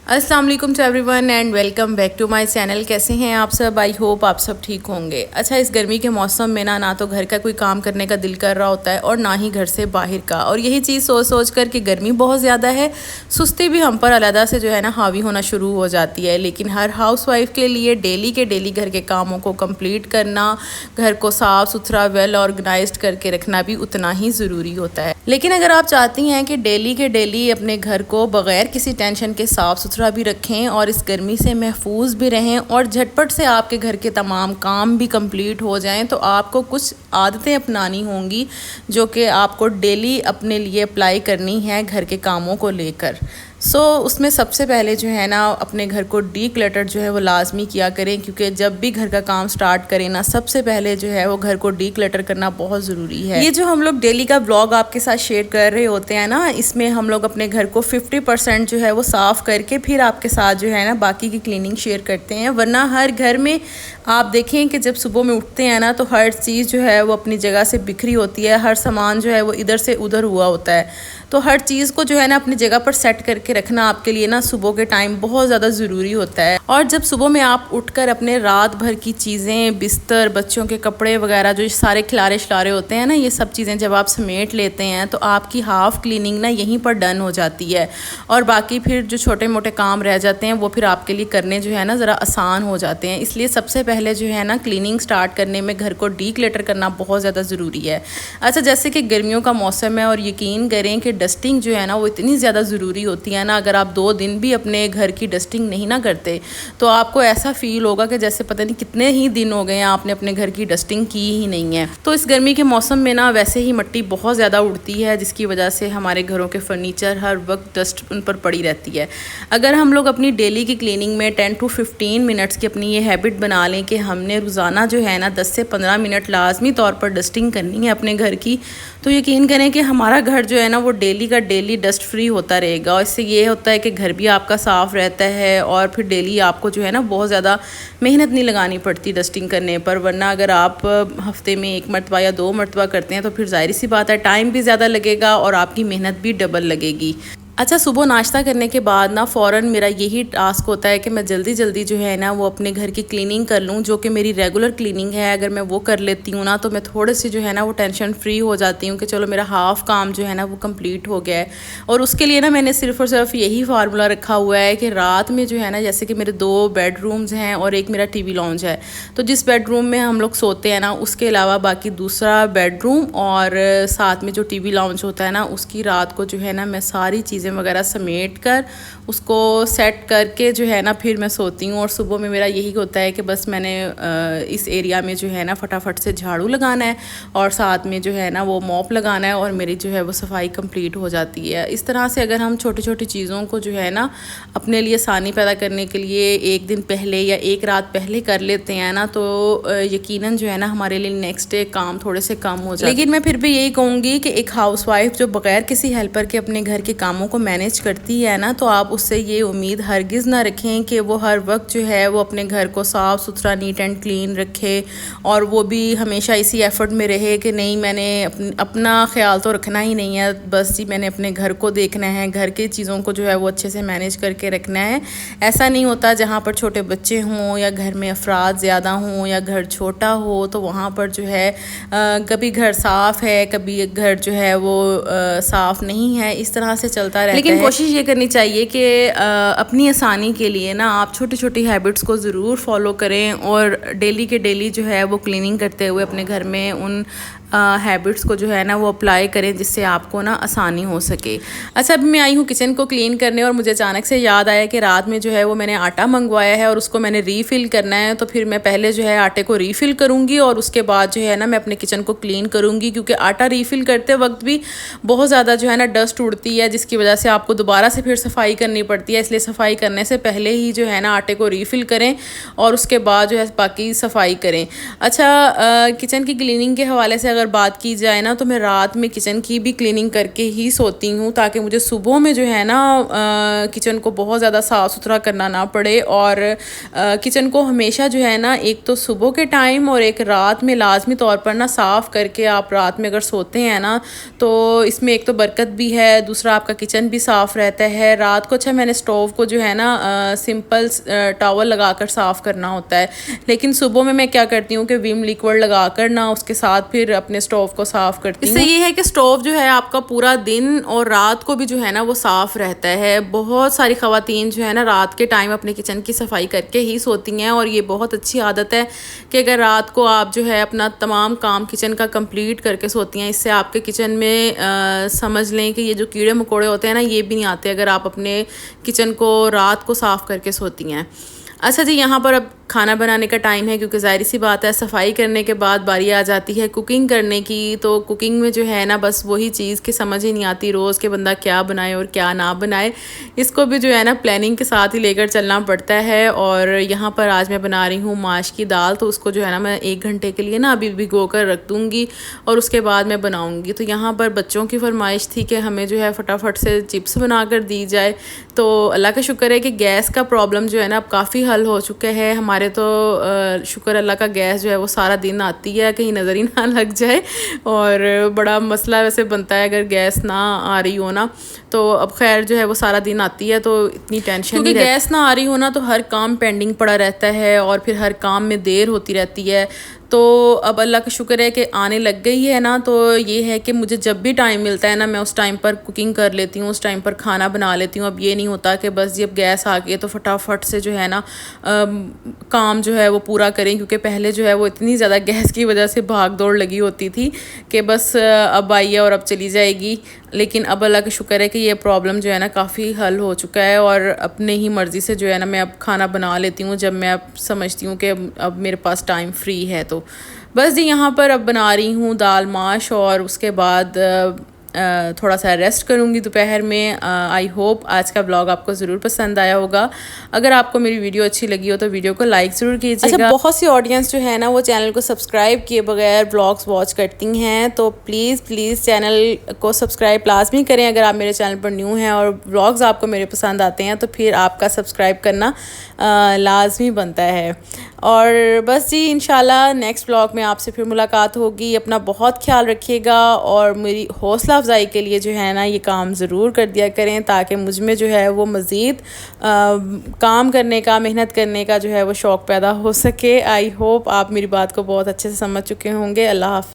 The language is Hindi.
अस्सलाम वालेकुम to everyone and welcome back to my channel. कैसे हैं आप सब? आई होप आप सब ठीक होंगे। अच्छा, इस गर्मी के मौसम में ना तो घर का कोई काम करने का दिल कर रहा होता है और ना ही घर से बाहर का, और यही चीज़ सोच सोच कर कि गर्मी बहुत ज़्यादा है, सुस्ती भी हम पर अलहदा से जो है ना हावी होना शुरू हो जाती है। लेकिन हर हाउसवाइफ के लिए डेली के डेली घर के कामों को कंप्लीट करना, घर को साफ़ सुथरा वेल ऑर्गेनाइज्ड करके रखना भी उतना ही ज़रूरी होता है। लेकिन अगर आप चाहती हैं कि डेली के डेली अपने घर को बग़ैर किसी टेंशन के साफ़ सुथरा भी रखें और इस गर्मी से महफूज भी रहें और झटपट से आपके घर के तमाम काम भी कंप्लीट हो जाएं, तो आपको कुछ आदतें अपनानी होंगी जो कि आपको डेली अपने लिए अप्लाई करनी है घर के कामों को लेकर। उसमें सबसे पहले जो है ना अपने घर को डीक्लटर जो है वो लाजमी किया करें, क्योंकि जब भी घर का काम स्टार्ट करें ना सबसे पहले जो है वो घर को डीक्लटर करना बहुत ज़रूरी है। ये जो हम लोग डेली का ब्लॉग आपके साथ शेयर कर रहे होते हैं ना, इसमें हम लोग अपने घर को 50% जो है वो साफ़ करके फिर आपके साथ जो है ना बाकी की क्लीनिंग शेयर करते हैं। वरना हर घर में आप देखें कि जब सुबह में उठते हैं ना तो हर चीज़ जो है वो अपनी जगह से बिखरी होती है, हर सामान जो है वो इधर से उधर हुआ होता है। तो हर चीज़ को जो है ना अपनी जगह पर सेट करके रखना आपके लिए ना सुबह के टाइम बहुत ज़्यादा ज़रूरी होता है। और जब सुबह में आप उठकर अपने रात भर की चीज़ें, बिस्तर, बच्चों के कपड़े वगैरह जो सारे खिलारे शलारे होते हैं ना, ये सब चीज़ें जब आप समेट लेते हैं तो आपकी हाफ़ क्लीनिंग ना यहीं पर डन हो जाती है, और बाकी फिर जो छोटे मोटे काम रह जाते हैं वो फिर आपके लिए करने जो है ना ज़रा आसान हो जाते हैं। इसलिए सबसे पहले जो है ना क्लीनिंग स्टार्ट करने में घर को डीक्लटर करना बहुत ज़्यादा ज़रूरी है। अच्छा, जैसे कि गर्मियों का मौसम है और यकीन करें कि डस्टिंग जो है ना वो इतनी ज़्यादा ज़रूरी होती है ना, अगर आप 2 दिन भी अपने घर की डस्टिंग नहीं ना करते तो आपको ऐसा फील होगा कि जैसे पता नहीं कितने ही दिन हो गए हैं आपने अपने घर की डस्टिंग की ही नहीं है। तो इस गर्मी के मौसम में ना वैसे ही मिट्टी बहुत ज़्यादा उड़ती है, जिसकी वजह से हमारे घरों के फर्नीचर हर वक्त डस्ट उन पर पड़ी रहती है। अगर हम लोग अपनी डेली की क्लीनिंग में 10 to 15 मिनट्स की अपनी ये हैबिट बना लें कि हमने रोज़ाना जो है ना 10 से 15 मिनट लाजमी तौर पर डस्टिंग करनी है अपने घर की, तो यकीन करें कि हमारा घर जो है ना वो डेली का डेली डस्ट फ्री होता रहेगा। और इससे ये होता है कि घर भी आपका साफ़ रहता है और फिर डेली आपको जो है ना बहुत ज़्यादा मेहनत नहीं लगानी पड़ती डस्टिंग करने पर। वरना अगर आप हफ्ते में 1 मरतबा या 2 मरतबा करते हैं तो फिर ज़ाहिर सी बात है टाइम भी ज़्यादा लगेगा और आपकी मेहनत भी डबल लगेगी। अच्छा, सुबह नाश्ता करने के बाद ना फ़ौरन मेरा यही टास्क होता है कि मैं जल्दी जल्दी जो है ना वो अपने घर की क्लीनिंग कर लूँ, जो कि मेरी रेगुलर क्लीनिंग है। अगर मैं वो कर लेती हूँ ना तो मैं थोड़े से जो है ना वो टेंशन फ्री हो जाती हूँ कि चलो मेरा हाफ़ काम जो है ना वो कंप्लीट हो गया है। और उसके लिए ना मैंने सिर्फ़ और सिर्फ यही फार्मूला रखा हुआ है कि रात में जो है ना, जैसे कि मेरे 2 बेडरूम्स हैं और एक मेरा TV लॉन्च है, तो जिस बेडरूम में हम लोग सोते हैं ना उसके अलावा बाकी दूसरा बेडरूम और साथ में जो TV लॉन्च होता है ना उसकी रात को जो है ना मैं सारी चीज़ें वगैरह समेट कर उसको सेट करके जो है ना फिर मैं सोती हूँ। और सुबह में मेरा यही होता है कि बस मैंने इस एरिया में जो है ना फटाफट से झाड़ू लगाना है और साथ में जो है ना वो मॉप लगाना है और मेरी जो है वो सफाई कंप्लीट हो जाती है। इस तरह से अगर हम छोटी छोटी चीज़ों को जो है ना अपने लिए आसानी पैदा करने के लिए एक दिन पहले या एक रात पहले कर लेते हैं ना, तो यकीनन जो है ना हमारे लिए नेक्स्ट डे काम थोड़े से कम हो जाए। लेकिन मैं फिर भी यही कहूँगी कि एक हाउसवाइफ जो बग़ैर किसी हेल्पर के अपने घर के कामों को मैनेज करती है ना, तो आप उससे ये उम्मीद हरगिज़ ना रखें कि वो हर वक्त जो है वो अपने घर को साफ़ सुथरा नीट एंड क्लीन रखे, और वो भी हमेशा इसी एफ़र्ट में रहे कि नहीं मैंने अपना ख्याल तो रखना ही नहीं है, बस जी मैंने अपने घर को देखना है, घर की चीज़ों को जो है वो अच्छे से मैनेज करके रखना है। ऐसा नहीं होता। जहाँ पर छोटे बच्चे हों या घर में अफराद ज़्यादा हों या घर छोटा हो तो वहाँ पर जो है कभी घर साफ़ है, कभी घर जो है वो साफ़ नहीं है, इस तरह से चलता रहता है। लेकिन कोशिश ये करनी चाहिए कि अपनी आसानी के लिए ना आप छोटी छोटी हैबिट्स को ज़रूर फॉलो करें और डेली के डेली जो है वो क्लीनिंग करते हुए अपने घर में उन हैबिट्स को जो है ना वो अप्लाई करें जिससे आपको ना आसानी हो सके। अच्छा, अभी मैं आई हूँ किचन को क्लीन करने और मुझे अचानक से याद आया कि रात में जो है वो मैंने आटा मंगवाया है और उसको मैंने रीफ़िल करना है, तो फिर मैं पहले जो है आटे को रीफ़िल करूँगी और उसके बाद जो है ना मैं अपने किचन को क्लीन करूँगी, क्योंकि आटा रीफ़िल करते वक्त भी बहुत ज़्यादा जो है ना डस्ट उड़ती है, जिसकी वजह से आपको दोबारा से फिर सफाई करनी पड़ती है। इसलिए सफाई करने से पहले ही जो है ना आटे को रीफ़िल करें और उसके बाद जो है बाकी सफाई करें। अच्छा, किचन की क्लीनिंग के हवाले से अगर अगर बात की जाए ना तो मैं रात में किचन की भी क्लीनिंग करके ही सोती हूँ, ताकि मुझे सुबह में जो है ना किचन को बहुत ज़्यादा साफ़ सुथरा करना ना पड़े। और किचन को हमेशा जो है ना एक तो सुबह के टाइम और एक रात में लाजमी तौर पर ना साफ़ करके आप रात में अगर सोते हैं ना तो इसमें एक तो बरकत भी है, दूसरा आपका किचन भी साफ़ रहता है। रात को अच्छा मैंने स्टोव को जो है ना सिंपल टॉवल लगाकर साफ़ करना होता है, लेकिन सुबह में मैं क्या करती हूँ कि विम लिक्विड लगाकर ना उसके साथ फिर अपने स्टोव को साफ़ करती हूँ। इससे ये है कि स्टोव जो है आपका पूरा दिन और रात को भी जो है ना वो साफ़ रहता है। बहुत सारी ख़वातीन जो है ना रात के टाइम अपने किचन की सफाई करके ही सोती हैं, और ये बहुत अच्छी आदत है कि अगर रात को आप जो है अपना तमाम काम किचन का कंप्लीट करके सोती हैं, इससे आपके किचन में समझ लें कि ये जो कीड़े मकोड़े होते हैं ना ये भी नहीं आते अगर आप अपने किचन को रात को साफ़ करके सोती हैं। अच्छा जी, यहाँ पर अब खाना बनाने का टाइम है, क्योंकि ज़ाहिर सी बात है सफाई करने के बाद बारी आ जाती है कुकिंग करने की। तो कुकिंग में जो है ना बस वही चीज़ की समझ ही नहीं आती रोज़ के बंदा क्या बनाए और क्या ना बनाए। इसको भी जो है ना प्लानिंग के साथ ही लेकर चलना पड़ता है। और यहाँ पर आज मैं बना रही हूँ माश की दाल, तो उसको जो है ना मैं 1 घंटे के लिए ना अभी भिगो कर रख दूँगी और उसके बाद मैं बनाऊँगी। तो यहाँ पर बच्चों की फरमाइश थी कि हमें जो है फटाफट से चिप्स बना कर दी जाए। तो अल्लाह का शुक्र है कि गैस का प्रॉब्लम जो है ना अब काफ़ी हल हो चुका है हमारे। तो शुक्र अल्लाह का गैस जो है वो सारा दिन आती है, कहीं नज़र ही ना लग जाए। और बड़ा मसला वैसे बनता है अगर गैस ना आ रही हो ना, तो अब खैर जो है वो सारा दिन आती है तो इतनी टेंशन नहीं, क्योंकि गैस ना आ रही हो ना तो हर काम पेंडिंग पड़ा रहता है और फिर हर काम में देर होती रहती है। तो अब अल्लाह का शुक्र है कि आने लग गई है ना, तो ये है कि मुझे जब भी टाइम मिलता है ना मैं उस टाइम पर कुकिंग कर लेती हूँ, उस टाइम पर खाना बना लेती हूँ। अब ये नहीं होता कि बस जब गैस आ गई तो फटाफट से जो है ना काम जो है वो पूरा करें, क्योंकि पहले जो है वो इतनी ज़्यादा गैस की वजह से भाग दौड़ लगी होती थी कि बस अब आई है और अब चली जाएगी। लेकिन अब अल्लाह का शुक्र है कि ये प्रॉब्लम जो है ना काफ़ी हल हो चुका है और अपने ही मर्ज़ी से जो है ना मैं अब खाना बना लेती हूँ जब मैं अब समझती हूँ कि अब मेरे पास टाइम फ्री है। तो बस जी यहाँ पर अब बना रही हूँ दाल माश, और उसके बाद थोड़ा सा रेस्ट करूँगी दोपहर में। आई होप आज का ब्लॉग आपको ज़रूर पसंद आया होगा। अगर आपको मेरी वीडियो अच्छी लगी हो तो वीडियो को लाइक ज़रूर कीजिएगा। अच्छा, बहुत सी ऑडियंस जो है ना वो चैनल को सब्सक्राइब किए बगैर ब्लॉग्स वॉच करती हैं, तो प्लीज़ चैनल को सब्सक्राइब लाजमी करें अगर आप मेरे चैनल पर न्यू हैं और ब्लॉग्स आपको मेरे पसंद आते हैं तो फिर आपका सब्सक्राइब करना लाजमी बनता है। और बस जी इंशाल्लाह नेक्स्ट ब्लॉग में आपसे फिर मुलाकात होगी। अपना बहुत ख्याल रखिएगा और मेरी हौसला अफजाई के लिए जो है ना ये काम ज़रूर कर दिया करें, ताकि मुझ में जो है वो मज़ीद काम करने का, मेहनत करने का जो है वो शौक़ पैदा हो सके। आई होप आप मेरी बात को बहुत अच्छे से समझ चुके होंगे। अल्लाह हाफ़िज़।